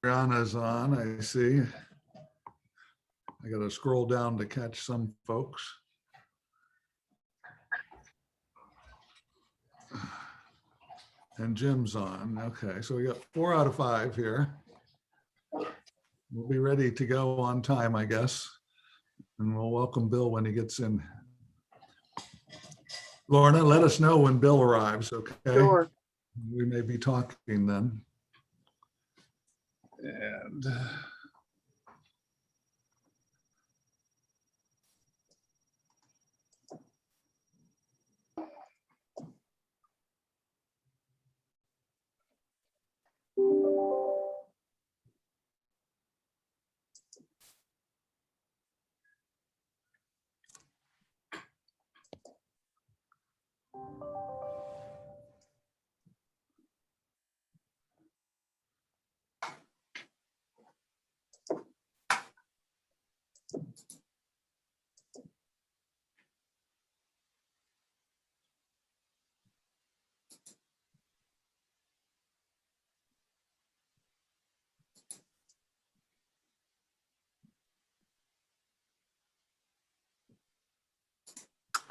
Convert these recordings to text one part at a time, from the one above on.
Adriana's on, I see. I got to scroll down to catch some folks. And Jim's on. Okay, so we got 4 out of 5 here. We'll be ready to go on time, I guess. And we'll welcome Bill when he gets in. Lorna, let us know when Bill arrives, okay? Sure. We may be talking then. And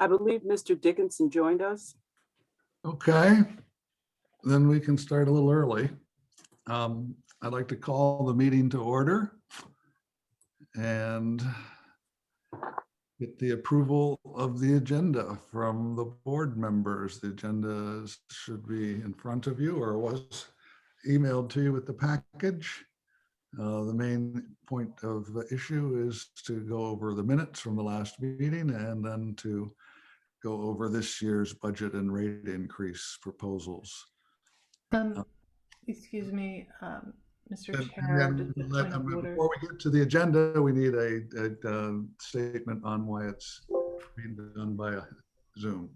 I believe Mr. Dickinson joined us. okay, then we can start a little early. I'd like to call the meeting to order and get the approval of the agenda from the board members. The agenda should be in front of you or was emailed to you with the package. The main point of the issue is to go over the minutes from the last meeting and then to go over this year's budget and rate increase proposals. Excuse me, Mr. And Chair, then just a point of order. before we get to the agenda, we need a statement on why it's being done by Zoom.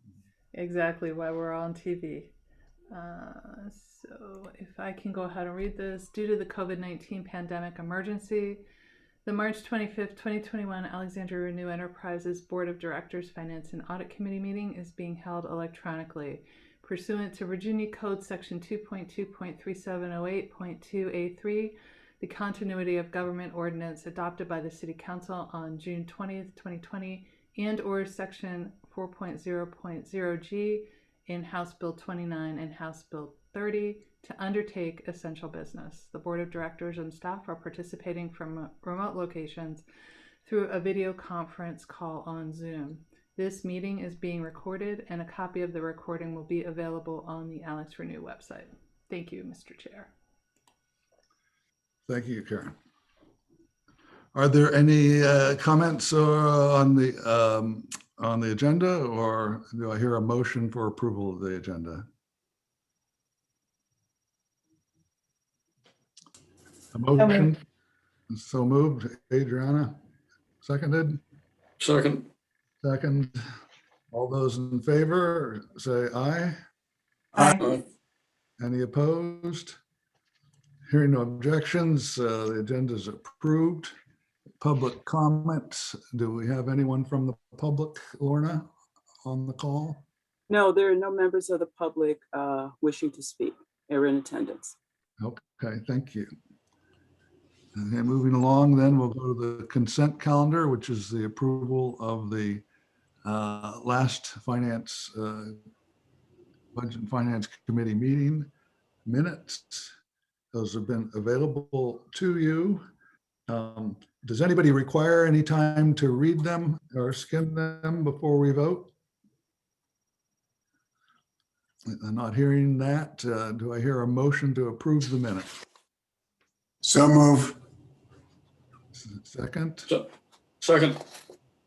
Exactly why we're on TV. So if I can go ahead and read this. Due to the COVID-19 pandemic emergency, the March 25th, 2021 AlexRenew Enterprises Board of Directors Finance and Audit Committee meeting is being held electronically. Pursuant to Virginia Code Section 2.2.3708.2A3, the Continuity of Government Ordinance adopted by the City Council on June 20th, 2020, and or Section 4.0.0G in House Bill 29 and House Bill 30 to undertake essential business. The Board of Directors and staff are participating from remote locations through a video conference call on Zoom. This meeting is being recorded and a copy of the recording will be available on the AlexRenew website. Thank you, Mr. Chair. Thank you, Karen. Are there any comments on the agenda, or do I hear a motion for approval of the agenda? A motion? So moved. Adriana, seconded? Second. Second. All those in favor, say aye. Aye. Any opposed? Hearing no objections, the agenda is approved. Public comments. Do we have anyone from the public, Lorna, on the call? No, there are no members of the public wishing to speak or in attendance. Okay, thank you. Okay, moving along, then we'll go to the consent calendar, which is the approval of the last finance budget and finance committee meeting minutes. Those have been available to you. Does anybody require any time to read them or skim them before we vote? I'm not hearing that. Do I hear a motion to approve the minutes? So move. Second? Second.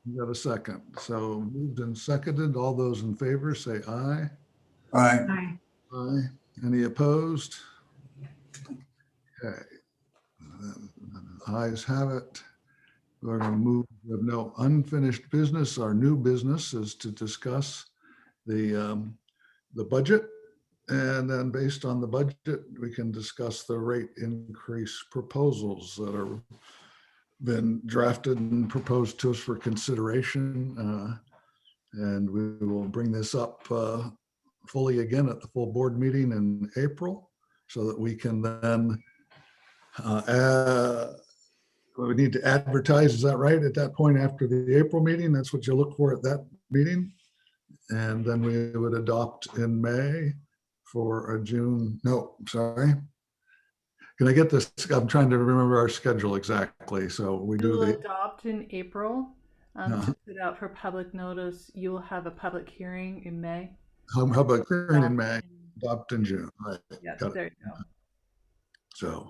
You got a second. So moved and seconded. All those in favor say aye. Aye. Aye. Any opposed? Okay. Ayes have it. We're going to move. We have no unfinished business. Our new business is to discuss the budget. And then based on the budget, we can discuss the rate increase proposals that are been drafted and proposed to us for consideration. And we will bring this up fully again at the full board meeting in April so that we can then We need to advertise, is that right? At that point after the April meeting, that's what you look for at that meeting? And then we would adopt in May for a June, no, sorry. Can I get this? I'm trying to remember our schedule exactly. So we You do will the, adopt in April to put out for public notice. You will have a public hearing in May. how about hearing in Adopt May, in- adopt in June, right? Yes, Got it. there you go. So,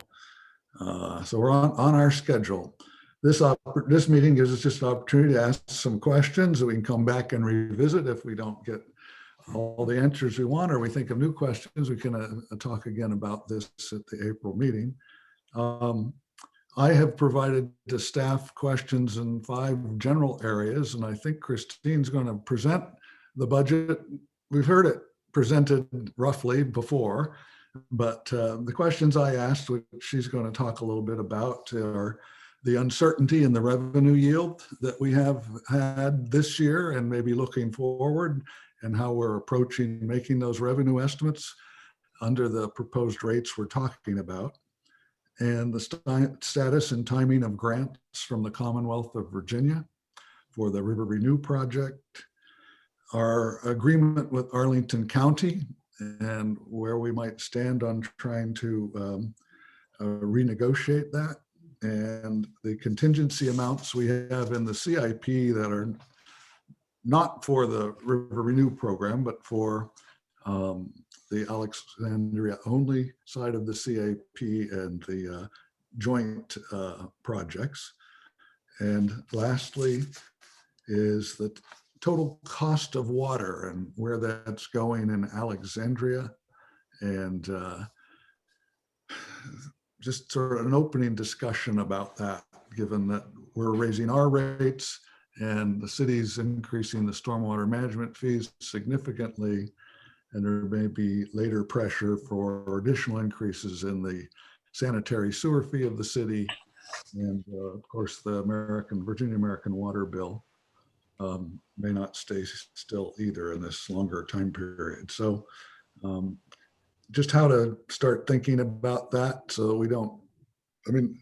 so we're on our schedule. This meeting gives us just an opportunity to ask some questions that we can come back and revisit if we don't get all the answers we want, or we think of new questions. We can talk again about this at the April meeting. I have provided the staff questions in 5 general areas, and I think Christine's going to present the budget. We've heard it presented roughly before, but the questions I asked, which she's going to talk a little bit about, are the uncertainty in the revenue yield that we have had this year and maybe looking forward, and how we're approaching making those revenue estimates under the proposed rates we're talking about, and the status and timing of grants from the Commonwealth of Virginia for the AlexRenew project, our agreement with Arlington County and where we might stand on trying to renegotiate that, and the contingency amounts we have in the CIP that are not for the AlexRenew program, but for the Alexandria only side of the CIP and the joint projects. And lastly is the total cost of water and where that's going in Alexandria, and just sort of an opening discussion about that, given that we're raising our rates and the city's increasing the stormwater management fees significantly, and there may be later pressure for additional increases in the sanitary sewer fee of the city, and of course the Virginia American water bill may not stay still either in this longer time period. So just how to start thinking about that so we don't, I mean,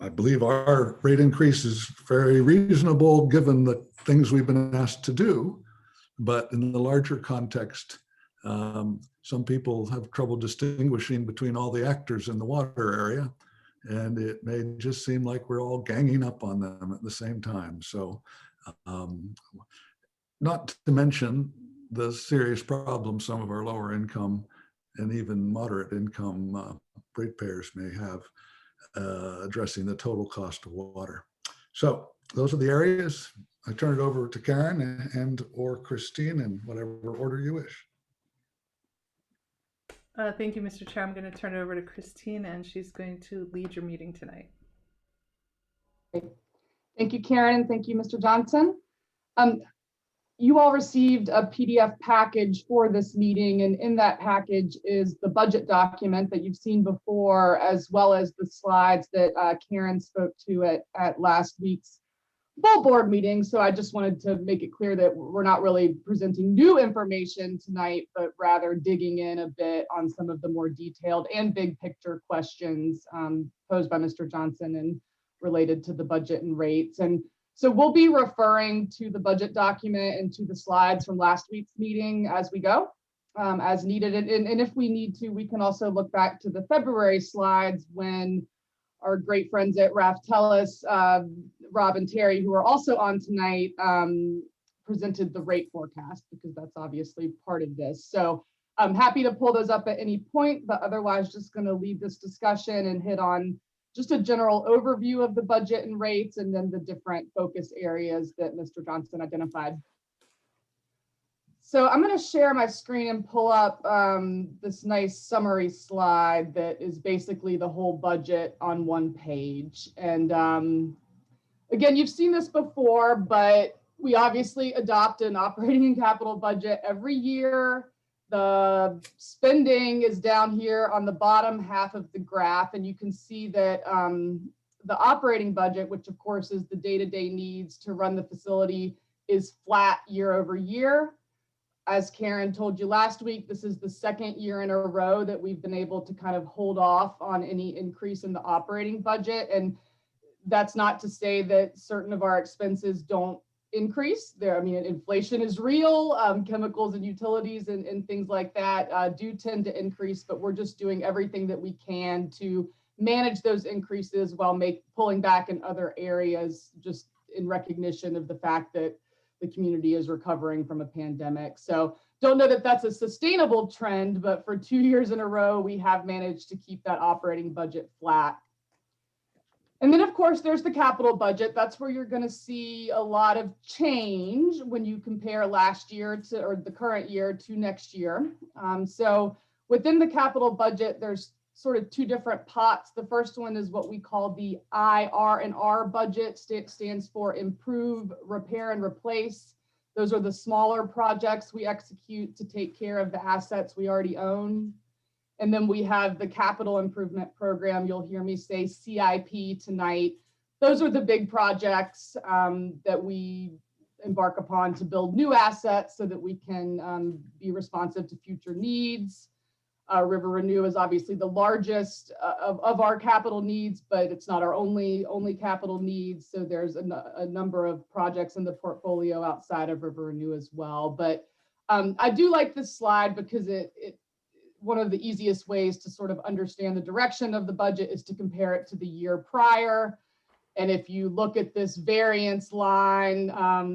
I believe our rate increase is very reasonable given the things we've been asked to do, but in the larger context, some people have trouble distinguishing between all the actors in the water area, and it may just seem like we're all ganging up on them at the same time. So not to mention the serious problems some of our lower income and even moderate income ratepayers may have addressing the total cost of water. So those are the areas. I turn it over to Karen and or Christine in whatever order you wish. Thank you, Mr. Chair. I'm going to turn it over to Christine, and she's going to lead your meeting tonight. Thank you, Karen, and thank you, Mr. Johnson. You all received a PDF package for this meeting, and in that package is the budget document that you've seen before, as well as the slides that Karen spoke to at last week's full board meeting. So I just wanted to make it clear that we're not really presenting new information tonight, but rather digging in a bit on some of the more detailed and big picture questions posed by Mr. Johnson and related to the budget and rates. And so we'll be referring to the budget document and to the slides from last week's meeting as we go, as needed. And if we need to, we can also look back to the February slides when our great friends at Raftellus, Rob and Terry, who are also on tonight, presented the rate forecast, because that's obviously part of this. So I'm happy to pull those up at any point, but otherwise just going to lead this discussion and hit on just a general overview of the budget and rates, and then the different focus areas that Mr. Johnson identified. So I'm going to share my screen and pull up this nice summary slide that is basically the whole budget on one page. And again, you've seen this before, but we obviously adopt an operating and capital budget every year. The spending is down here on the bottom half of the graph, and you can see that the operating budget, which of course is the day-to-day needs to run the facility, is flat year over year. as Karen told you last week, this is the second year in a row that we've been able to kind of hold off on any increase in the operating budget. And that's not to say that certain of our expenses don't increase there. I mean, inflation is real. Chemicals and utilities and things like that do tend to increase, but we're just doing everything that we can to manage those increases while pulling back in other areas, just in recognition of the fact that the community is recovering from a pandemic. So don't know that that's a sustainable trend, but for 2 years in a row, we have managed to keep that operating budget flat. And then, of course, there's the capital budget. That's where you're going to see a lot of change when you compare last year to, or the current year to next year. So within the capital budget, there's sort of two different pots. The first one is what we call the IR&R budget. Stands for Improve, Repair, and Replace. Those are the smaller projects we execute to take care of the assets we already own. And then we have the capital improvement program. You'll hear me say CIP tonight. Those are the big projects that we embark upon to build new assets so that we can be responsive to future needs. River Renew is obviously the largest of our capital needs, but it's not our only capital needs. So there's a number of projects in the portfolio outside of River Renew as well. But I do like this slide because it one of the easiest ways to sort of understand the direction of the budget is to compare it to the year prior. And if you look at this variance line,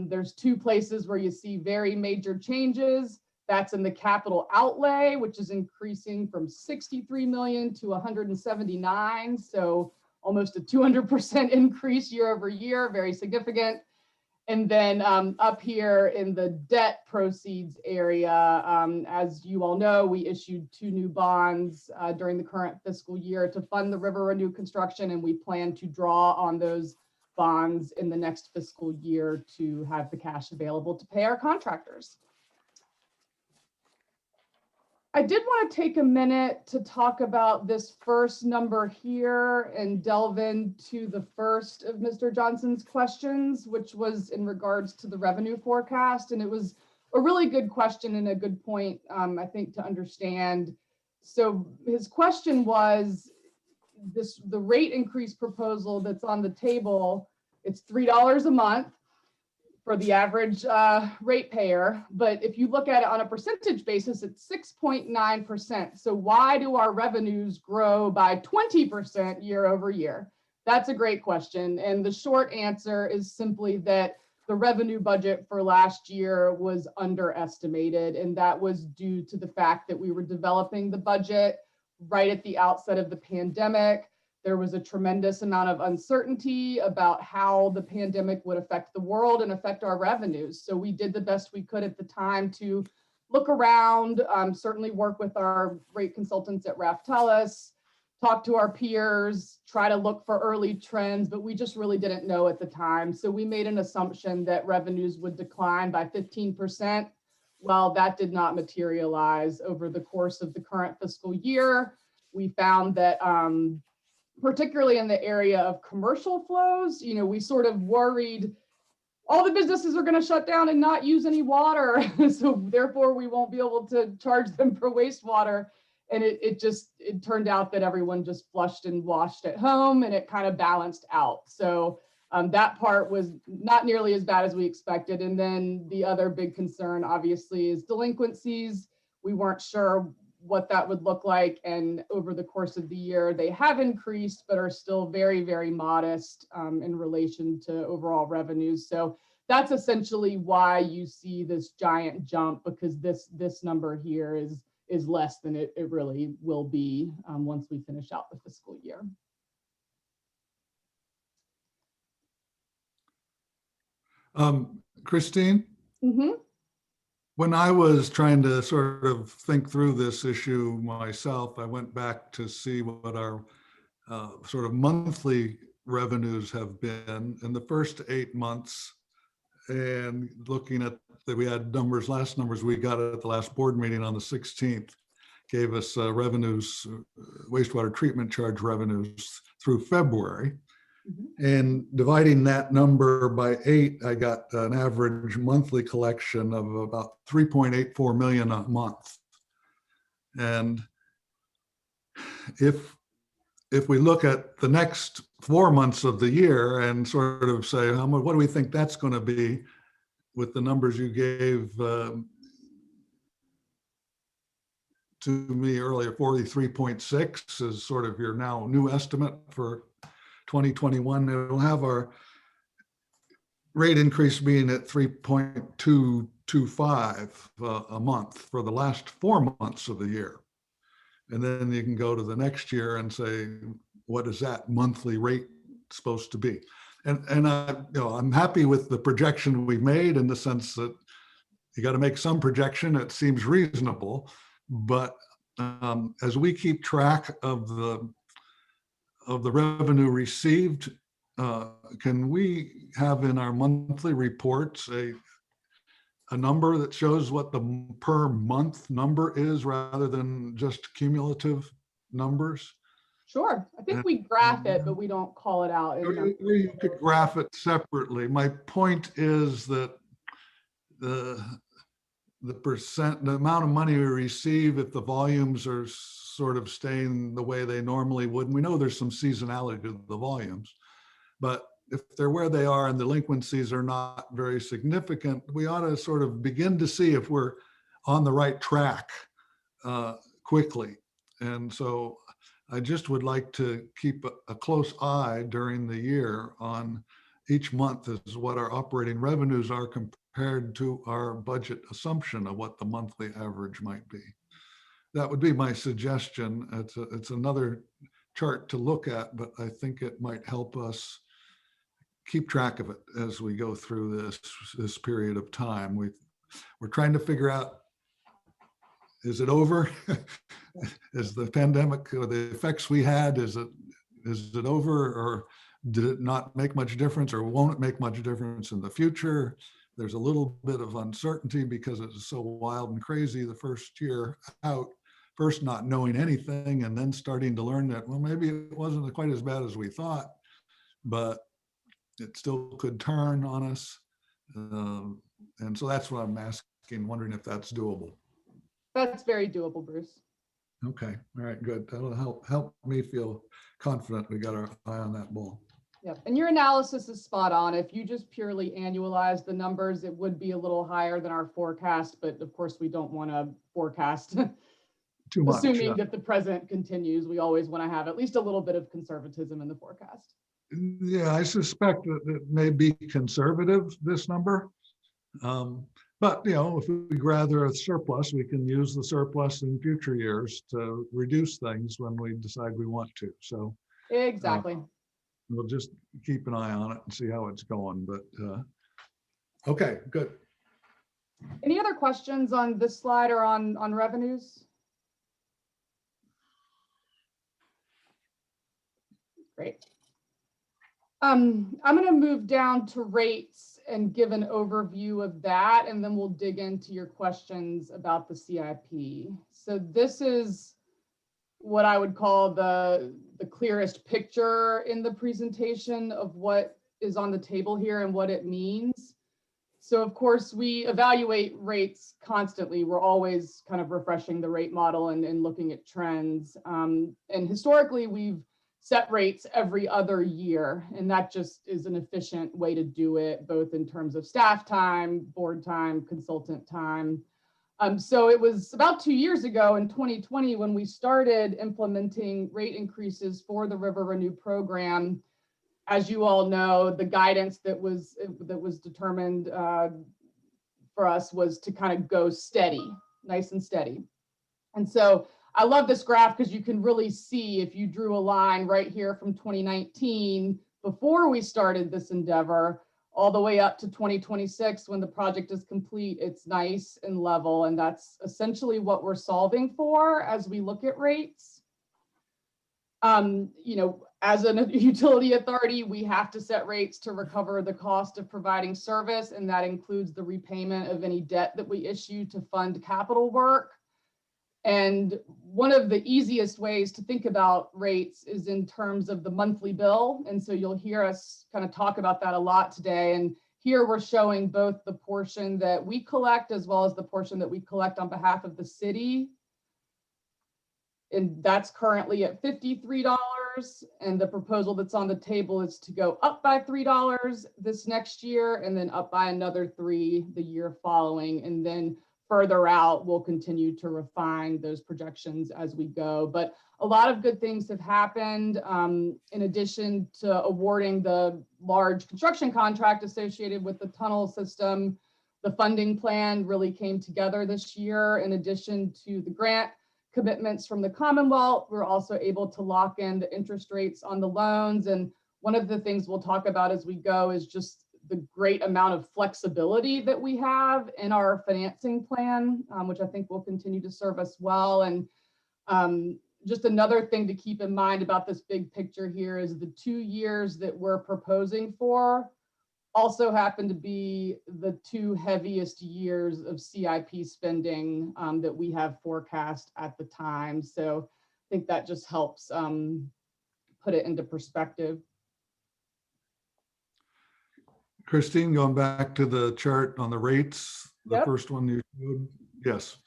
there's two places where you see very major changes. That's in the capital outlay, which is increasing from 63 million to 179. So almost a 200% increase year over year, very significant. And then up here in the debt proceeds area, as you all know, we issued 2 new bonds during the current fiscal year to fund the River Renew construction, and we plan to draw on those bonds in the next fiscal year to have the cash available to pay our contractors. I did want to take a minute to talk about this first number here and delve into the first of Mr. Johnson's questions, which was in regards to the revenue forecast. And it was a really good question and a good point, I think, to understand. So his question was the rate increase proposal that's on the table. It's $3 a month for the average ratepayer. But if you look at it on a percentage basis, it's 6.9%. So why do our revenues grow by 20% year over year? That's a great question. And the short answer is simply that the revenue budget for last year was underestimated. And that was due to the fact that we were developing the budget right at the outset of the pandemic. There was a tremendous amount of uncertainty about how the pandemic would affect the world and affect our revenues. So we did the best we could at the time to look around, certainly work with our rate consultants at Raftellus, talk to our peers, try to look for early trends, but we just really didn't know at the time. So we made an assumption that revenues would decline by 15%. Well, that did not materialize over the course of the current fiscal year. We found that particularly in the area of commercial flows, we sort of worried all the businesses are going to shut down and not use any water. So therefore we won't be able to charge them for wastewater. And it turned out that everyone just flushed and washed at home, and it kind of balanced out. So that part was not nearly as bad as we expected. And then the other big concern, obviously, is delinquencies. We weren't sure what that would look like. And over the course of the year, they have increased, but are still very, very modest in relation to overall revenues. So that's essentially why you see this giant jump, because this number here is less than it really will be once we finish out the fiscal year. Christine? Mm-hmm. When I was trying to sort of think through this issue myself, I went back to see what our sort of monthly revenues have been in the first 8 months, and looking at that, we had last numbers we got at the last board meeting on the 16th, gave us revenues, wastewater treatment charge revenues through February. And dividing that number by 8, I got an average monthly collection of about 3.84 million a month. And if we look at the next 4 months of the year and sort of say, how much, what do we think that's going to be with the numbers you gave to me earlier, 43.6 is sort of your now new estimate for 2021. It'll have our rate increase being at 3.225 a month for the last 4 months of the year. And then you can go to the next year and say, what is that monthly rate supposed to be? And I'm happy with the projection we've made, in the sense that you got to make some projection. It seems reasonable, but as we keep track of the revenue received, can we have in our monthly reports a number that shows what the per month number is, rather than just cumulative numbers? Sure. I think we graph it, but we don't call it out. Or you could graph it separately. My point is that the amount of money we receive, if the volumes are sort of staying the way they normally would, and we know there's some seasonality to the volumes, but if they're where they are and delinquencies are not very significant, we ought to sort of begin to see if we're on the right track quickly. And so I just would like to keep a close eye during the year on each month as what our operating revenues are compared to our budget assumption of what the monthly average might be. That would be my suggestion. It's another chart to look at, but I think it might help us keep track of it as we go through this period of time. We're trying to figure out, is it over? Is the pandemic, or the effects we had, is it over, or did it not make much difference, or won't it make much difference in the future? There's a little bit of uncertainty because it's so wild and crazy the first year out, first not knowing anything, and then starting to learn that, well, maybe it wasn't quite as bad as we thought, but it still could turn on us. And so that's what I'm asking, wondering if that's doable. That's very doable, Bruce. Okay, all right, good. That'll help me feel confident we got our eye on that ball. Yep. And your analysis is spot on. If you just purely annualize the numbers, it would be a little higher than our forecast, but of course we don't want to forecast Too much. assuming that the present continues. We always want to have at least a little bit of conservatism in the forecast. Yeah, I suspect that it may be conservative, this number. But, if we gather a surplus, we can use the surplus in future years to reduce things when we decide we want to. So Exactly. we'll just keep an eye on it and see how it's going. But okay, good. Any other questions on this slide or on revenues? Great. I'm going to move down to rates and give an overview of that, and then we'll dig into your questions about the CIP. So this is what I would call the clearest picture in the presentation of what is on the table here and what it means. So of course, we evaluate rates constantly. We're always kind of refreshing the rate model and looking at trends. And historically, we've set rates every other year, and that just is an efficient way to do it, both in terms of staff time, board time, consultant time. So it was about 2 years ago in 2020 when we started implementing rate increases for the AlexRenew program. As you all know, the guidance that was determined for us was to kind of go steady, nice and steady. And so I love this graph because you can really see, if you drew a line right here from 2019, before we started this endeavor, all the way up to 2026, when the project is complete, it's nice and level. And that's essentially what we're solving for as we look at rates. As a utility authority, we have to set rates to recover the cost of providing service, and that includes the repayment of any debt that we issue to fund capital work. And one of the easiest ways to think about rates is in terms of the monthly bill. And so you'll hear us kind of talk about that a lot today. And here we're showing both the portion that we collect as well as the portion that we collect on behalf of the city. And that's currently at $53. And the proposal that's on the table is to go up by $3 this next year and then up by another $3 the year following. And then further out, we'll continue to refine those projections as we go. But a lot of good things have happened. In addition to awarding the large construction contract associated with the tunnel system, the funding plan really came together this year. In addition to the grant commitments from the Commonwealth, we're also able to lock in the interest rates on the loans. And one of the things we'll talk about as we go is just the great amount of flexibility that we have in our financing plan, which I think will continue to serve us well. And just another thing to keep in mind about this big picture here is the 2 years that we're proposing for also happen to be the 2 heaviest years of CIP spending that we have forecast at the time. So I think that just helps put it into perspective. Christine, going back to the chart on the rates, the Yep. first one you showed, yes.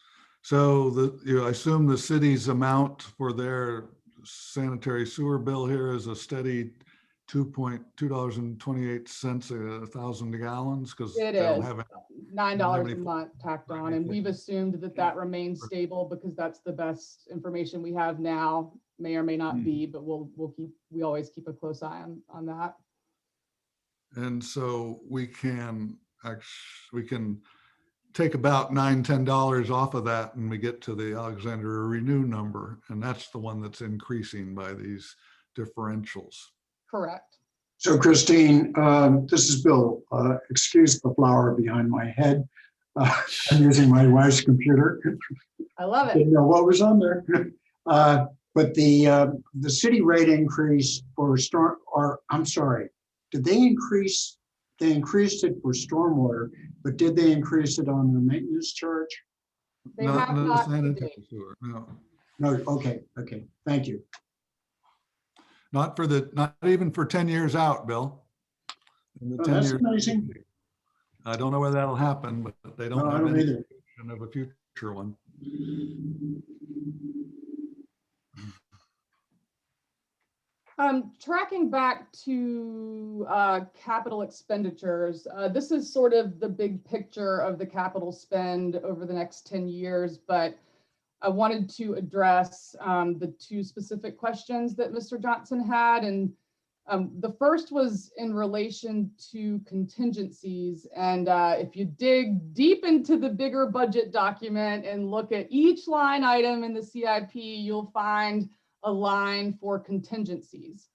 So I assume the city's amount for their sanitary sewer bill here is a steady $2.28 a 1,000 gallons, because It they don't is have $9 a any- month tacked on, and we've assumed that that remains stable because that's the best information we have now. May or may not be, but we always keep a close eye on that. And so we can take about $9-10 off of that and we get to the AlexRenew number. And that's the one that's increasing by these differentials. Correct. So Christine, this is Bill. Excuse the flower behind my head. I'm using my wife's computer. I love it. Didn't know what was on there. But the city rate increase for did they increase? They increased it for stormwater, but did they increase it on the maintenance charge? They have the not to sanitary date. sewer, no. No, okay, thank you. Not even for 10 years out, Bill. In the Oh, 10 that's years, amazing. I don't know whether that'll happen, but they don't No, I have don't any either. indication of a future one. Tracking back to capital expenditures, this is sort of the big picture of the capital spend over the next 10 years, but I wanted to address the 2 specific questions that Mr. Johnson had. And the first was in relation to contingencies. And if you dig deep into the bigger budget document and look at each line item in the CIP, you'll find a line for contingencies.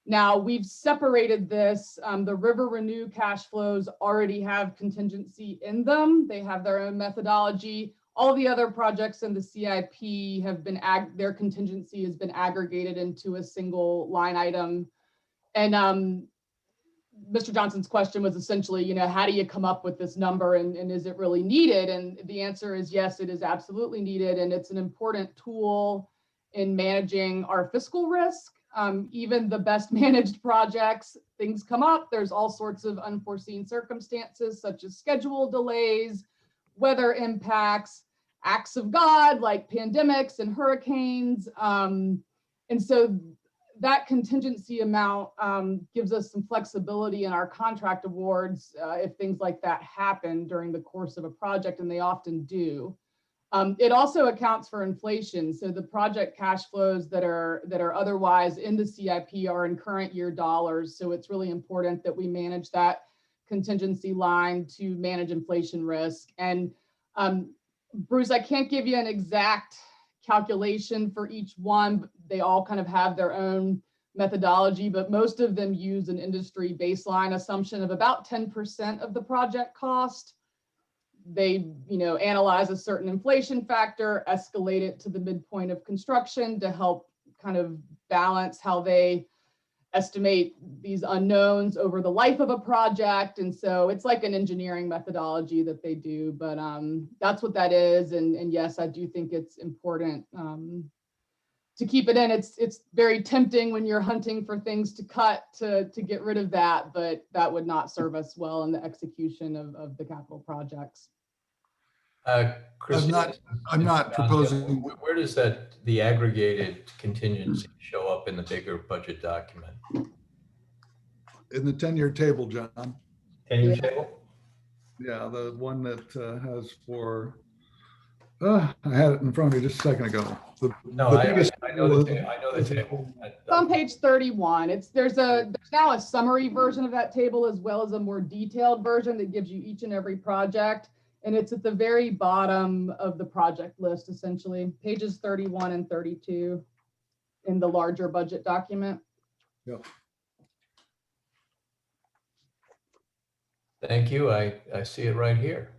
Now we've separated this. The AlexRenew cash flows already have contingency in them. They have their own methodology. All the other projects in the CIP have been, their contingency has been aggregated into a single line item. And Mr. Johnson's question was essentially, how do you come up with this number and is it really needed? And the answer is yes, it is absolutely needed. And it's an important tool in managing our fiscal risk. Even the best managed projects, things come up. There's all sorts of unforeseen circumstances, such as schedule delays, weather impacts, acts of God like pandemics and hurricanes. And so that contingency amount gives us some flexibility in our contract awards if things like that happen during the course of a project, and they often do. It also accounts for inflation. So the project cash flows that are otherwise in the CIP are in current year dollars. So it's really important that we manage that contingency line to manage inflation risk. And Bruce, I can't give you an exact calculation for each one. They all kind of have their own methodology, but most of them use an industry baseline assumption of about 10% of the project cost. They, analyze a certain inflation factor, escalate it to the midpoint of construction to help kind of balance how they estimate these unknowns over the life of a project. And so it's like an engineering methodology that they do, but that's what that is. And yes, I do think it's important to keep it in. It's very tempting when you're hunting for things to cut to get rid of that, but that would not serve us well in the execution of the capital projects. Christine, I'm not proposing. where does the aggregated contingency show up in the bigger budget document? In the 10-year table, John. 10-year Yeah. table? Yeah, the one that has for, I had it in front of me just a second ago. No, I know the table. It's on page 31. There's now a summary version of that table as well as a more detailed version that gives you each and every project. And it's at the very bottom of the project list, essentially, pages 31 and 32 in the larger budget document. Yep. Thank you. I see it right here.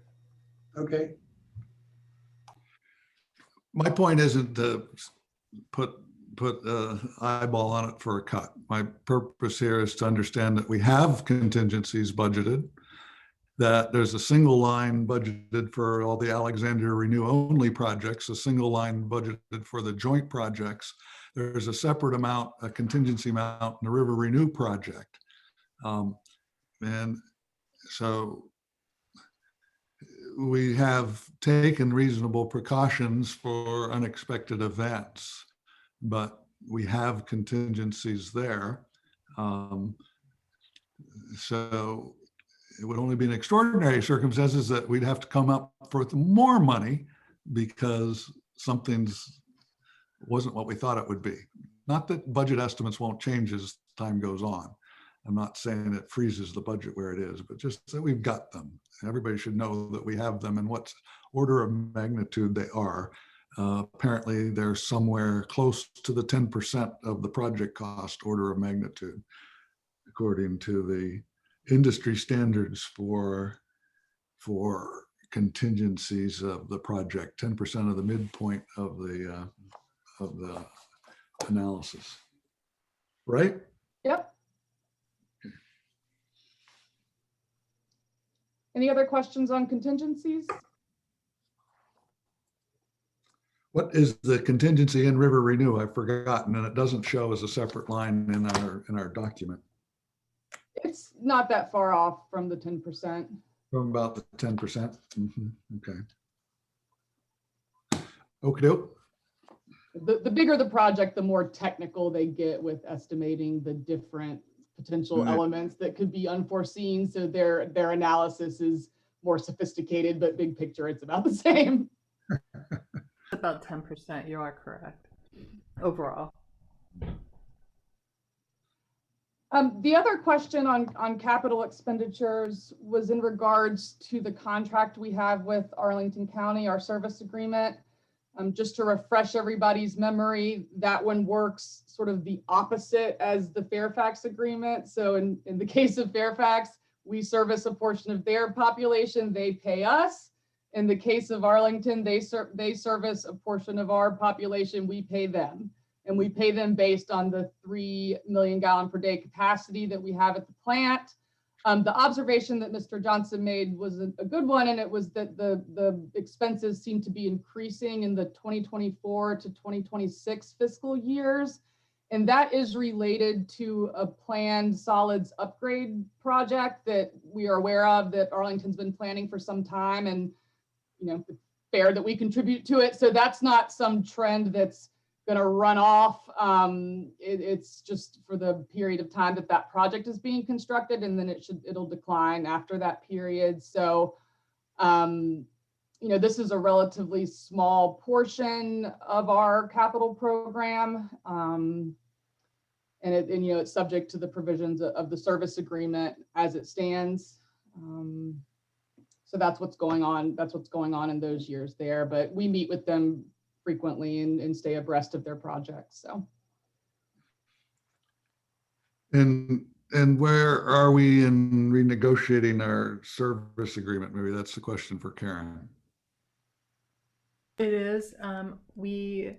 Okay, My point isn't to put eyeball on it for a cut. My purpose here is to understand that we have contingencies budgeted, that there's a single line budgeted for all the AlexRenew only projects, a single line budgeted for the joint projects. There's a separate amount, a contingency amount in the River Renew project. And so we have taken reasonable precautions for unexpected events, but we have contingencies there. So it would only be in extraordinary circumstances that we'd have to come up with more money because something's wasn't what we thought it would be. Not that budget estimates won't change as time goes on. I'm not saying it freezes the budget where it is, but just that we've got them. Everybody should know that we have them and what order of magnitude they are. Apparently they're somewhere close to the 10% of the project cost order of magnitude, according to the industry standards for contingencies of the project, 10% of the midpoint of the analysis, right? Yep. Any other questions on contingencies? What is the contingency in River Renew? I've forgotten, and it doesn't show as a separate line in our document. It's not that far off from the 10%. From about the 10%. Okay. Okey doke. The bigger the project, the more technical they get with estimating the different potential Right. elements that could be unforeseen. So their analysis is more sophisticated, but big picture, it's about the same. About 10%, you are correct, overall. The other question on capital expenditures was in regards to the contract we have with Arlington County, our service agreement. Just to refresh everybody's memory, that one works sort of the opposite as the Fairfax agreement. So in the case of Fairfax, we service a portion of their population, they pay us. In the case of Arlington, they service a portion of our population, we pay them. And we pay them based on the 3 million gallon per day capacity that we have at the plant. The observation that Mr. Johnson made was a good one, and it was that the expenses seem to be increasing in the 2024 to 2026 fiscal years. And that is related to a planned solids upgrade project that we are aware of that Arlington's been planning for some time, and it's fair that we contribute to it. So that's not some trend that's going to run off. It's just for the period of time that project is being constructed, and then it'll decline after that period. So, this is a relatively small portion of our capital program, and it's subject to the provisions of the service agreement as it stands. So that's what's going on. That's what's going on in those years there. But we meet with them frequently and stay abreast of their projects. So. And where are we in renegotiating our service agreement? Maybe that's the question for Karen. It is. We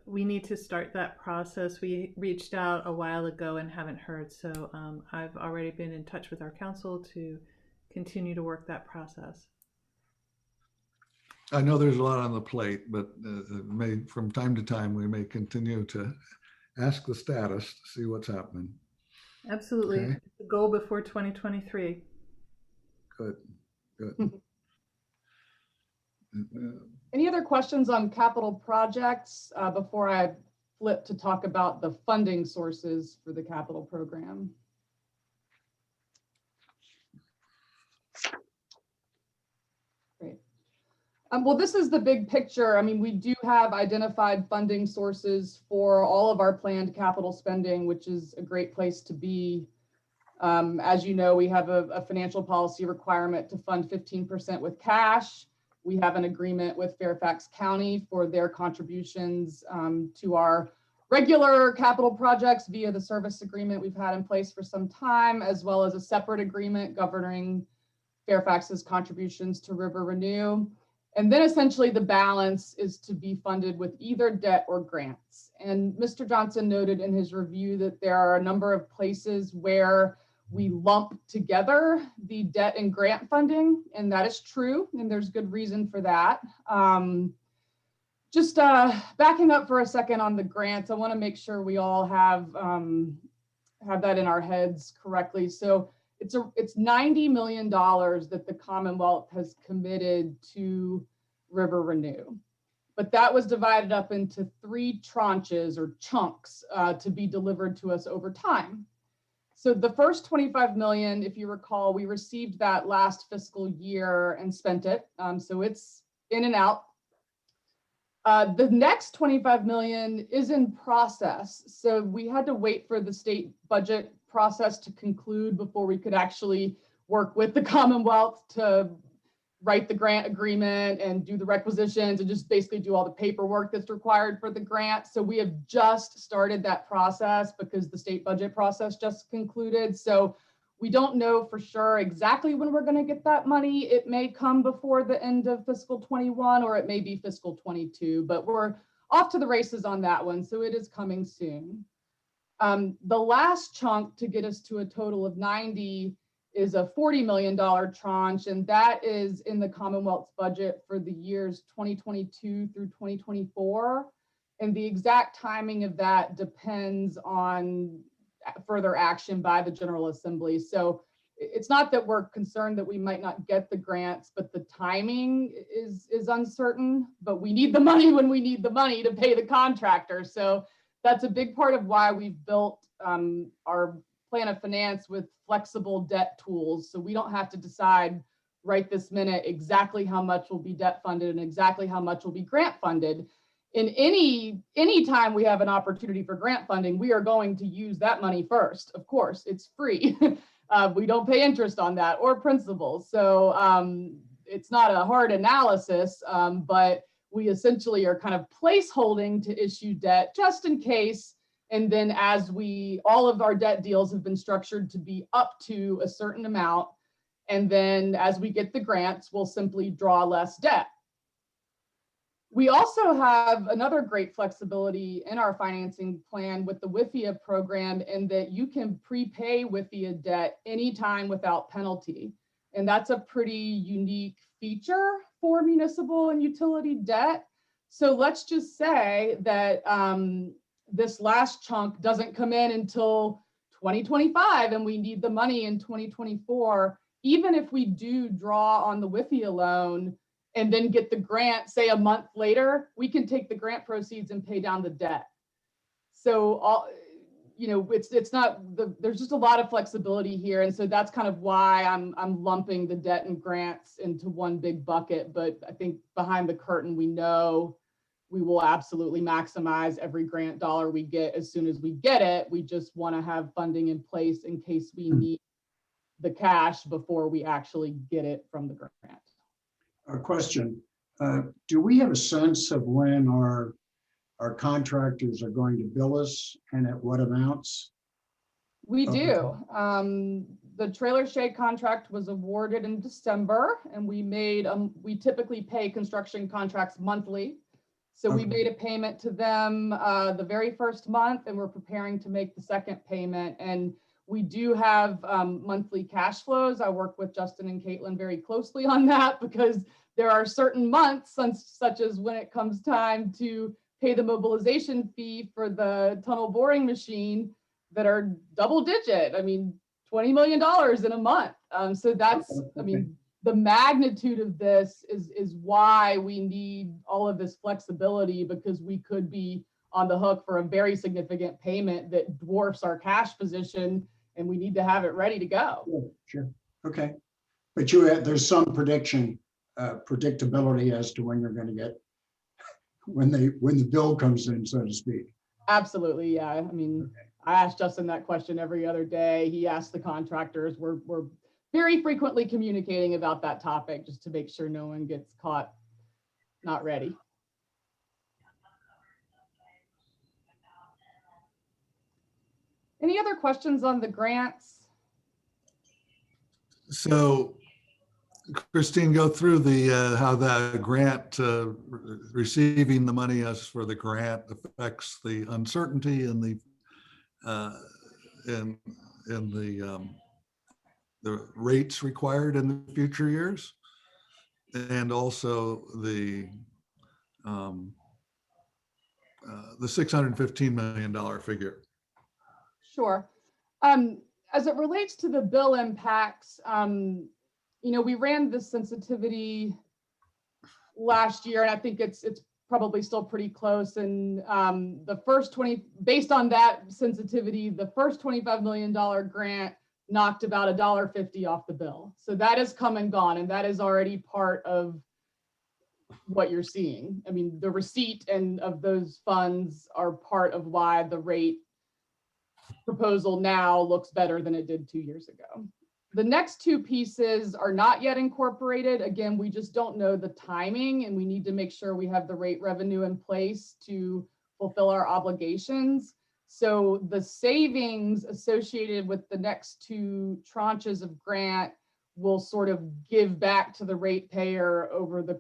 we need to start that process. We reached out a while ago and haven't heard, so I've already been in touch with our council to continue to work that process. I know there's a lot on the plate, but from time to time, we may continue to ask the status to see what's happening. Absolutely. Okay. The goal before 2023. Good. Any other questions on capital projects before I flip to talk about the funding sources for the capital program? Great. Well, this is the big picture. I mean, we do have identified funding sources for all of our planned capital spending, which is a great place to be. As you know, we have a financial policy requirement to fund 15% with cash. We have an agreement with Fairfax County for their contributions to our regular capital projects via the service agreement we've had in place for some time, as well as a separate agreement governing Fairfax's contributions to AlexRenew. And then essentially the balance is to be funded with either debt or grants. And Mr. Johnson noted in his review that there are a number of places where we lump together the debt and grant funding, and that is true, and there's good reason for that. Just backing up for a second on the grants, I want to make sure we all have that in our heads correctly. So it's $90 million that the Commonwealth has committed to AlexRenew, but that was divided up into 3 tranches or chunks to be delivered to us over time. So the first 25 million, if you recall, we received that last fiscal year and spent it. So it's in and out. The next 25 million is in process. So we had to wait for the state budget process to conclude before we could actually work with the Commonwealth to write the grant agreement and do the requisitions and just basically do all the paperwork that's required for the grant. So we have just started that process because the state budget process just concluded. So we don't know for sure exactly when we're going to get that money. It may come before the end of fiscal 21 or it may be fiscal 22, but we're off to the races on that one. So it is coming soon. The last chunk to get us to a total of 90 is a $40 million tranche, and that is in the Commonwealth's budget for the years 2022 through 2024. And the exact timing of that depends on further action by the General Assembly. So it's not that we're concerned that we might not get the grants, but the timing is uncertain, but we need the money when we need the money to pay the contractor. So that's a big part of why we've built our plan of finance with flexible debt tools. So we don't have to decide right this minute exactly how much will be debt funded and exactly how much will be grant funded. In any time we have an opportunity for grant funding, we are going to use that money first. Of course, it's free. We don't pay interest on that or principal. So it's not a hard analysis, but we essentially are kind of placeholding to issue debt just in case. And then as all of our debt deals have been structured to be up to a certain amount. And then as we get the grants, we'll simply draw less debt. We also have another great flexibility in our financing plan with the WIFIA program in that you can prepay WIFIA debt anytime without penalty. And that's a pretty unique feature for municipal and utility debt. So let's just say that this last chunk doesn't come in until 2025 and we need the money in 2024. Even if we do draw on the WIFIA loan and then get the grant, say a month later, we can take the grant proceeds and pay down the debt. So, it's not, there's just a lot of flexibility here. And so that's kind of why I'm lumping the debt and grants into one big bucket. But I think behind the curtain, we know we will absolutely maximize every grant dollar we get as soon as we get it. We just want to have funding in place in case we need the cash before we actually get it from the grant. A question, do we have a sense of when our contractors are going to bill us and at what amounts? We do. The trailer shade contract was awarded in December, and we typically pay construction contracts monthly. So we Okay. made a payment to them the very first month, and we're preparing to make the second payment. And we do have monthly cash flows. I work with Justin and Caitlin very closely on that because there are certain months, such as when it comes time to pay the mobilization fee for the tunnel boring machine, that are double digit. I mean, $20 million in a month. So that's, I mean, the magnitude of this is why we need all of this flexibility, because we could be on the hook for a very significant payment that dwarfs our cash position, and we need to have it ready to go. Sure. Okay. But there's some predictability as to when you're going to get, when the bill comes in, so to speak. Absolutely, yeah. I mean, I ask Justin that question every other day. He asks the contractors. We're very frequently communicating about that topic just to make sure no one gets caught not ready. Any other questions on the grants? So Christine, go through the how the grant, receiving the money as for the grant affects the uncertainty in the the rates required in the future years, and also the $615 million figure. Sure. As it relates to the bill impacts, you know, we ran this sensitivity last year, and I think it's probably still pretty close. And the first based on that sensitivity, the first $25 million grant knocked about $1.50 off the bill. So that has come and gone, and that is already part of what you're seeing. I mean, the receipt of those funds are part of why the rate proposal now looks better than it did 2 years ago. The next two pieces are not yet incorporated. Again, we just don't know the timing, and we need to make sure we have the rate revenue in place to fulfill our obligations. So the savings associated with the next two tranches of grant will sort of give back to the ratepayer over the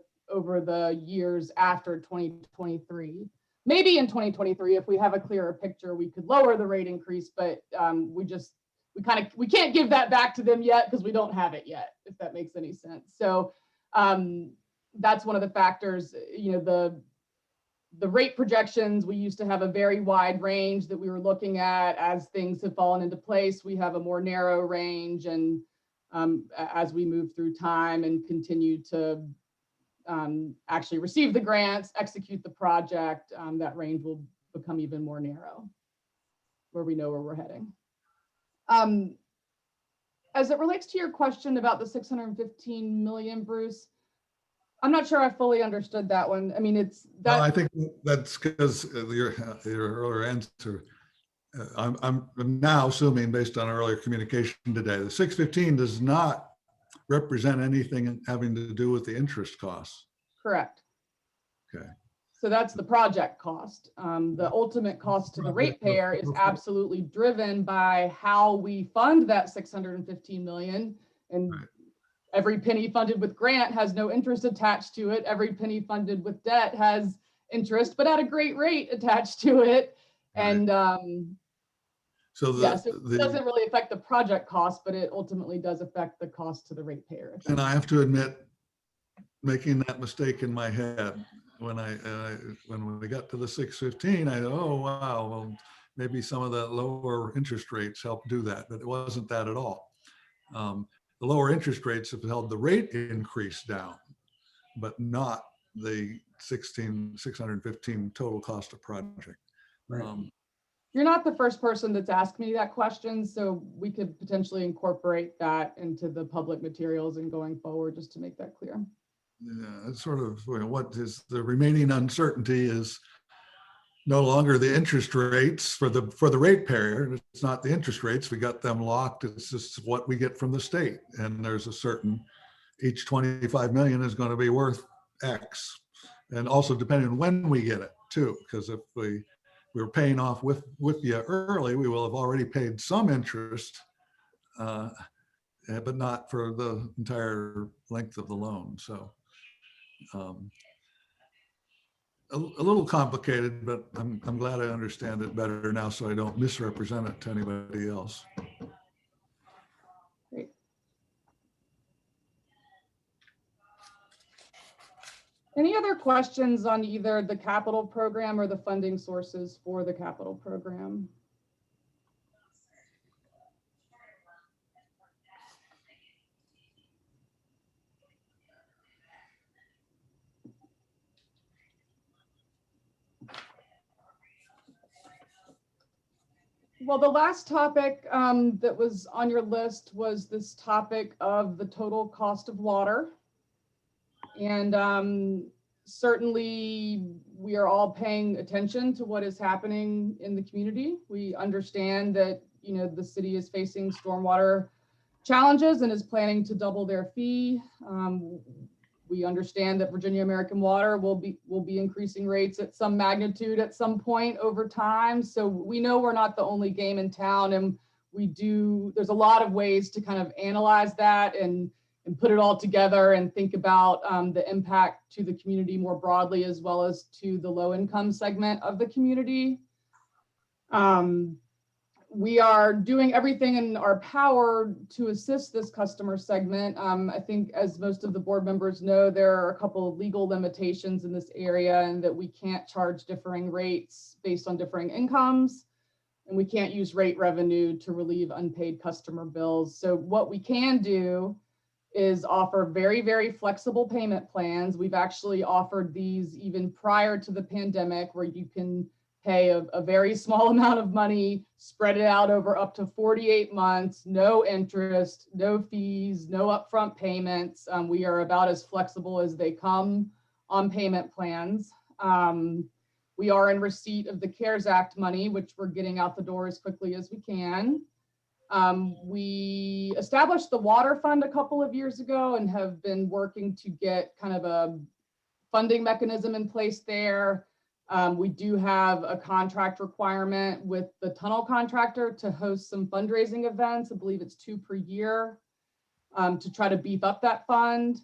years after 2023. Maybe in 2023, if we have a clearer picture, we could lower the rate increase, but we can't give that back to them yet because we don't have it yet, if that makes any sense. So that's one of the factors. You know, the rate projections, we used to have a very wide range that we were looking at. As things have fallen into place, we have a more narrow range, and as we move through time and continue to actually receive the grants, execute the project, that range will become even more narrow, where we know where we're heading. As it relates to your question about the 615 million, Bruce, I'm not sure I fully understood that one. I mean, it's that. No, I think that's because your earlier answer. I'm now assuming, based on earlier communication today, the 615 does not represent anything having to do with the interest costs. Correct. Okay. So that's the project cost. The ultimate cost to the ratepayer is absolutely driven by how we fund that 615 million. And right. Every penny funded with grant has no interest attached to it. Every penny funded with debt has interest, but at a great rate attached to it. Right. And so it doesn't really affect the project cost, but it ultimately does affect the cost to the ratepayer. And I have to admit, making that mistake in my head when we got to the 615, I thought, oh wow, well maybe some of the lower interest rates help do that, but it wasn't that at all. The lower interest rates have held the rate increase down, but not the 615 total cost of project. Right. You're not the first person that's asked me that question, so we could potentially incorporate that into the public materials and going forward, just to make that clear. Yeah, it's sort of what is the remaining uncertainty is no longer the interest rates for the ratepayer. It's not the interest rates, we got them locked. It's just what we get from the state, and there's a certain, each 25 million is going to be worth X, and also depending on when we get it too, because if we were paying off with you early, we will have already paid some interest, but not for the entire length of the loan. So a little complicated, but I'm glad I understand it better now so I don't misrepresent it to anybody else. Great. Any other questions on either the capital program or the funding sources for the capital program? Well, the last topic that was on your list was this topic of the total cost of water. And certainly we are all paying attention to what is happening in the community. We understand that, you know, the city is facing stormwater challenges and is planning to double their fee. We understand that Virginia American Water will be increasing rates at some magnitude at some point over time. So we know we're not the only game in town, and there's a lot of ways to kind of analyze that and put it all together and think about the impact to the community more broadly, as well as to the low income segment of the community. We are doing everything in our power to assist this customer segment. I think, as most of the board members know, there are a couple of legal limitations in this area, and that we can't charge differing rates based on differing incomes, and we can't use rate revenue to relieve unpaid customer bills. So what we can do is offer very, very flexible payment plans. We've actually offered these even prior to the pandemic, where you can pay a very small amount of money, spread it out over up to 48 months, no interest, no fees, no upfront payments. We are about as flexible as they come on payment plans. We are in receipt of the CARES Act money, which we're getting out the door as quickly as we can. We established the water fund a couple of years ago and have been working to get kind of a funding mechanism in place there. We do have a contract requirement with the tunnel contractor to host some fundraising events. I believe it's 2 per year, to try to beef up that fund.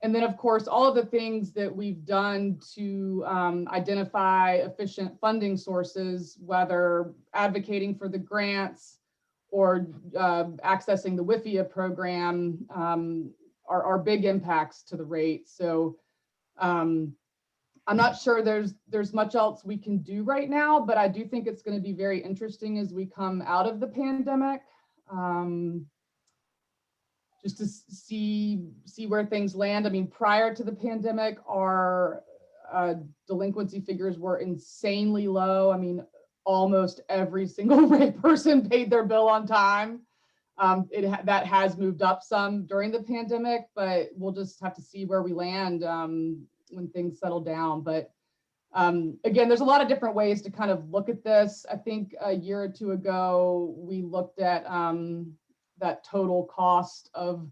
And then, of course, all of the things that we've done to identify efficient funding sources, whether advocating for the grants or accessing the WIFIA program, are big impacts to the rate. So I'm not sure there's much else we can do right now, but I do think it's going to be very interesting as we come out of the pandemic, just to see where things land. I mean, prior to the pandemic, our delinquency figures were insanely low. I mean, almost every single rate person paid their bill on time. That has moved up some during the pandemic, but we'll just have to see where we land when things settle down. But again, there's a lot of different ways to kind of look at this. I think a year or two ago, we looked at that total cost of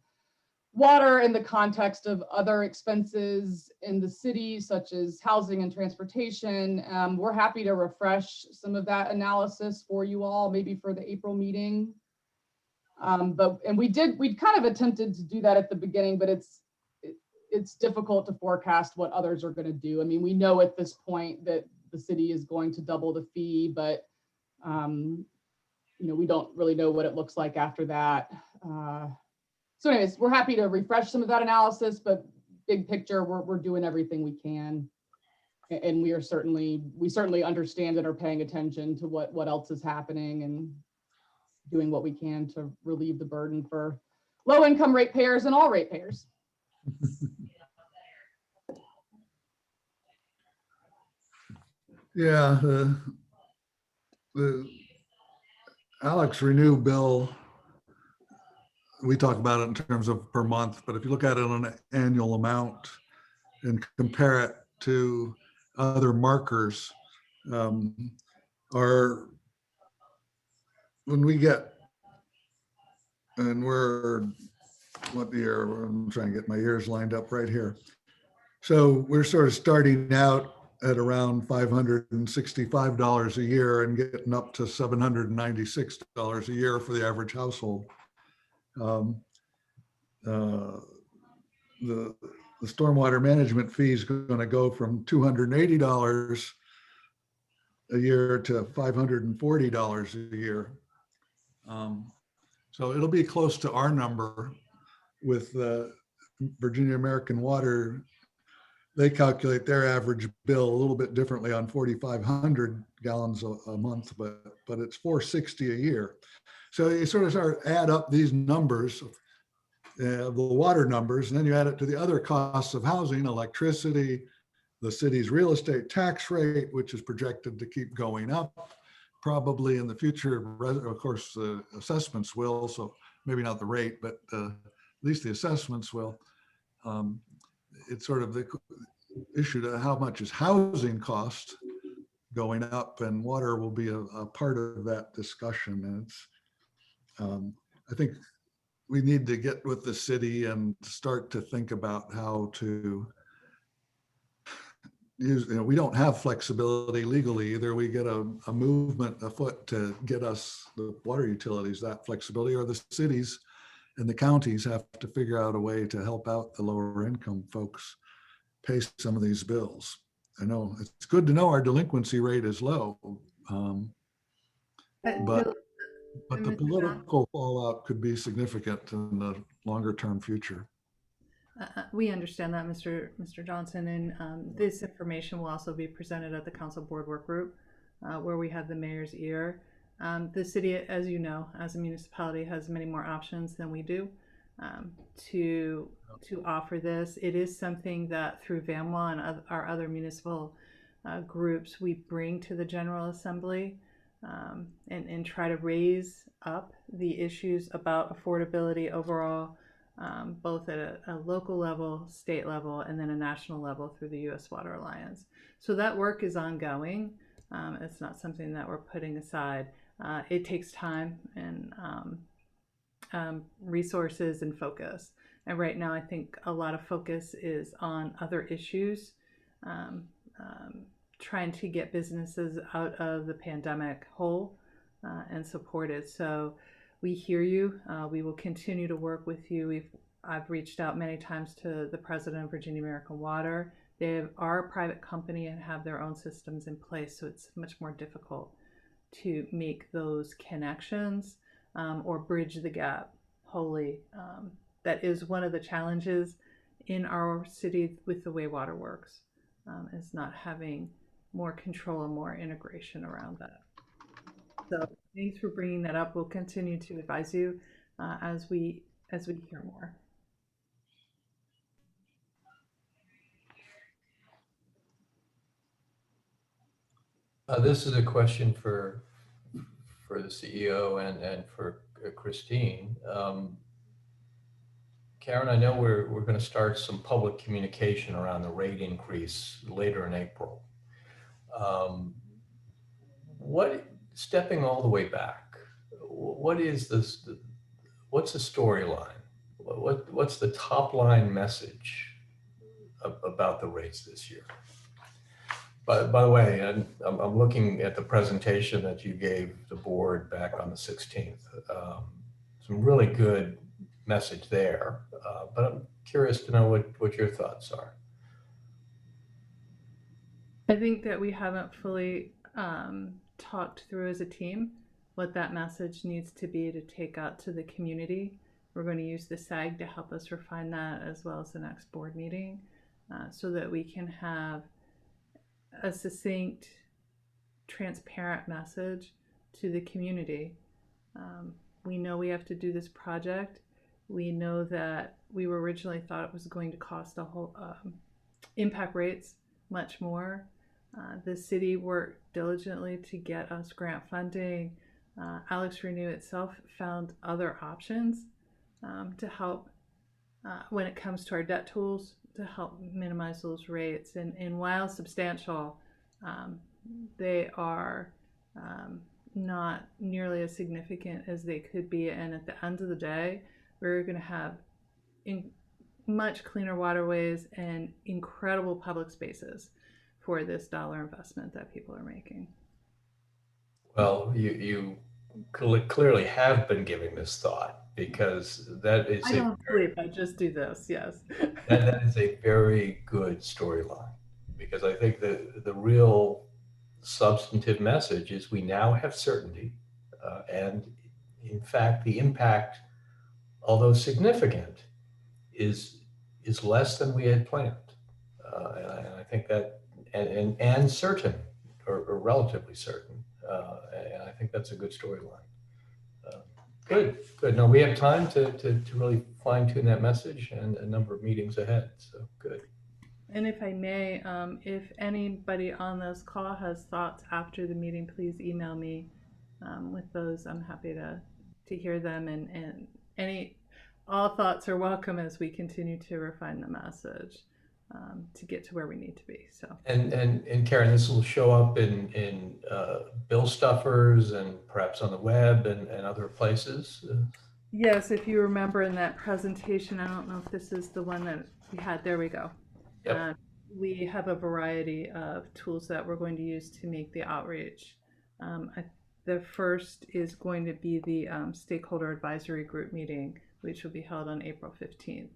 water in the context of other expenses in the city, such as housing and transportation. We're happy to refresh some of that analysis for you all, maybe for the April meeting. We kind of attempted to do that at the beginning, but it's difficult to forecast what others are going to do. I mean, we know at this point that the city is going to double the fee, but we don't really know what it looks like after that. So anyways, we're happy to refresh some of that analysis, but big picture, we're doing everything we can. And we certainly understand and are paying attention to what else is happening and doing what we can to relieve the burden for low income ratepayers and all ratepayers. Yeah, the AlexRenew bill, we talk about it in terms of per month, but if you look at it on an annual amount and compare it to other markers, when we get, and what year, I'm trying to get my years lined up right here. So we're sort of starting out at around $565 a year and getting up to $796 a year for the average household. The the stormwater management fee is going to go from $280 a year to $540 a year. So it'll be close to our number with Virginia American Water. They calculate their average bill a little bit differently on 4,500 gallons a month, but it's $460 a year. So you sort of add up these numbers, the water numbers, and then you add it to the other costs of housing, electricity, the city's real estate tax rate, which is projected to keep going up probably in the future. Of course, the assessments will, so maybe not the rate, but at least the assessments will. It's sort of the issue to how much is housing cost going up, and water will be a part of that discussion. And it's, I think we need to get with the city and start to think about how to use, we don't have flexibility legally either. We get a movement afoot to get us, the water utilities, that flexibility, or the cities and the counties have to figure out a way to help out the lower income folks pay some of these bills. I know it's good to know our delinquency rate is low, but the political fallout could be significant in the longer term future. We understand that, Mr. Johnson, and this information will also be presented at the council board work group, where we have the mayor's ear. The city, as you know, as a municipality, has many more options than we do to offer this. It is something that through VAMWA and our other municipal groups we bring to the General Assembly and try to raise up the issues about affordability overall, both at a local level, state level, and then a national level through the U.S. Water Alliance. So that work is ongoing. It's not something that we're putting aside. It takes time and resources and focus. And right now, I think a lot of focus is on other issues, trying to get businesses out of the pandemic whole and supported. So we hear you. We will continue to work with you. I've reached out many times to the president of Virginia American Water. They are a private company and have their own systems in place, so it's much more difficult to make those connections or bridge the gap wholly. That is one of the challenges in our city with the way water works, is not having more control and more integration around that. So thanks for bringing that up. We'll continue to advise you as we hear more. This is a question for the CEO and for Christine. Karen, I know we're going to start some public communication around the rate increase later in April. Stepping all the way back, what is this? What's the storyline? What's the top line message about the rates this year? By the way, I'm looking at the presentation that you gave the board back on the 16th. Some really good message there, but I'm curious to know what your thoughts are. I think that we haven't fully talked through as a team what that message needs to be to take out to the community. We're going to use the SAG to help us refine that, as well as the next board meeting, so that we can have a succinct, transparent message to the community. We know we have to do this project. We know that we were originally thought it was going to cost a whole impact rates much more. The city worked diligently to get us grant funding. AlexRenew itself found other options to help when it comes to our debt tools to help minimize those rates. And while substantial, they are not nearly as significant as they could be. And at the end of the day, we're going to have much cleaner waterways and incredible public spaces for this dollar investment that people are making. Well, you clearly have been giving this thought, because that is I don't sleep, I just do this, yes. that is a very good storyline, because I think the real substantive message is we now have certainty, and in fact, the impact, although significant, is less than we had planned. And I think that, and certain, or relatively certain. And I think that's a good storyline. Good. No, we have time to really fine tune that message, and a number of meetings ahead. So good. And if I may, if anybody on this call has thoughts after the meeting, please email me with those. I'm happy to hear them, and all thoughts are welcome as we continue to refine the message to get to where we need to be. So. And Karen, this will show up in bill stuffers and perhaps on the web and other places. Yes, if you remember in that presentation, I don't know if this is the one that we had. There we go. Yep. We have a variety of tools that we're going to use to make the outreach. The first is going to be the Stakeholder Advisory Group meeting, which will be held on April 15th.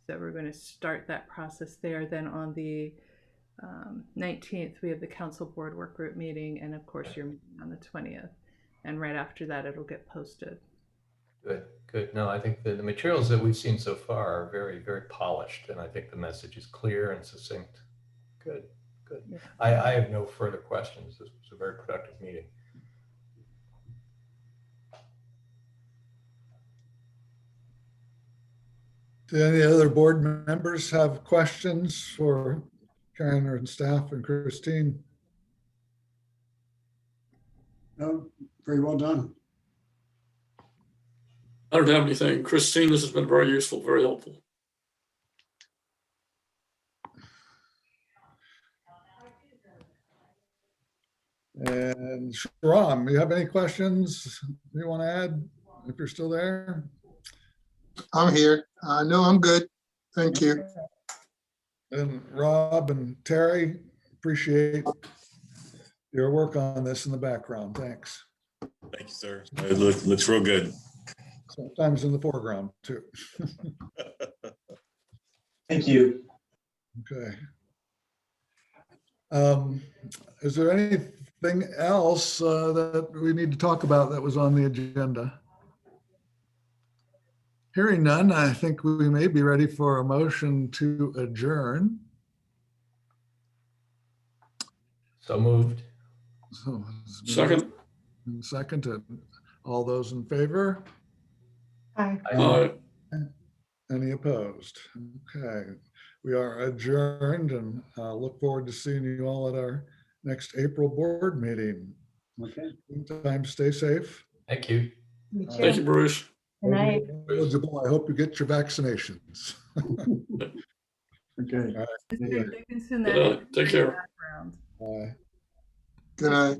So we're going to start that process there. Then on the 19th, we have the Council Board Work Group meeting, and of course your meeting on the 20th. And right after that, it'll get posted. Good. No, I think the materials that we've seen so far are very, very polished, and I think the message is clear and succinct. Good. Yeah. I have no further questions. This was a very productive meeting. Do any other board members have questions for Karen and staff and Christine? No, very well done. I don't have anything. Christine, this has been very useful, very helpful. And Shram, you have any questions you want to add if you're still there? I'm here. No, I'm good. Thank you. And Rob and Terry, appreciate your work on this in the background. Thanks. Thank you, sir. It looks real good. Sometimes in the foreground too. Thank you. Okay. Is there anything else that we need to talk about that was on the agenda? Hearing none, I think we may be ready for a motion to adjourn. So moved. So, Second. Second, all those in favor? Aye. Any opposed? Okay, we are adjourned, and look forward to seeing you all at our next April board meeting. Okay. Meantime, stay safe. Thank you. Thank you, Bruce. Good night. Eligible, I hope you get your vaccinations. Okay. All right. Mr. Dickinson, Take care. background. Bye. Good night.